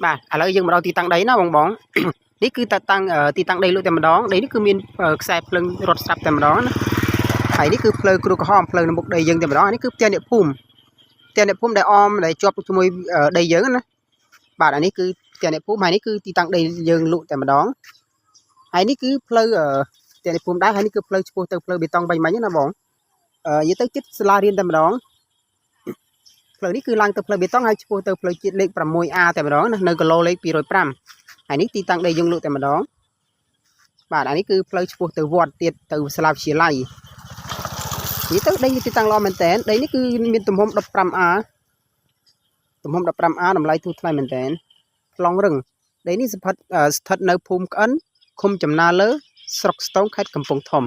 បាទឥឡូវយើងមកដល់ទីតាំងដីណាបង នេះគឺតាំងទីតាំងដីលក់តែម្ដងដីនេះគឺមានខ្សែភ្លើងរត់ស្រាប់តែម្ដងណាហើយនេះគឺផ្លូវគ្រូក្រហមផ្លូវនៅមុខដីយើងតែម្ដងនេះគឺផ្ទះអ្នកភូមិដែលអមដែលជាប់ជាមួយដីយើងណាបាទអានេះគឺផ្ទះអ្នកភូមិហើយនេះគឺទីតាំងដីយើងលក់តែម្ដងហើយនេះគឺផ្លូវផ្ទះអ្នកភូមិដែរហើយនេះគឺផ្លូវឆ្ពោះទៅផ្លូវបេតុងវិញមិញណាបងនិយាយទៅចិត្តសាលារៀនតែម្ដងផ្លូវនេះគឺឡើងទៅផ្លូវបេតុងហើយឆ្ពោះទៅផ្លូវជាតិលេខ 6A តែម្ដងណានៅគីឡូលេខ 205ហើយនេះទីតាំងដីយើងលក់តែម្ដងបាទអានេះគឺផ្លូវឆ្ពោះទៅវត្តទៀតទៅសាលាវិទ្យាល័យនិយាយទៅដីទីតាំងល្អមែនតើដីនេះគឺមានទំហំ 15A តម្លៃទូថ្លៃមែនតើប្លង់រឹងដីនេះស្ថិតនៅភូមិក្អិនឃុំចំណាលើស្រុកស្ទងខេត្តកំពង់ធំ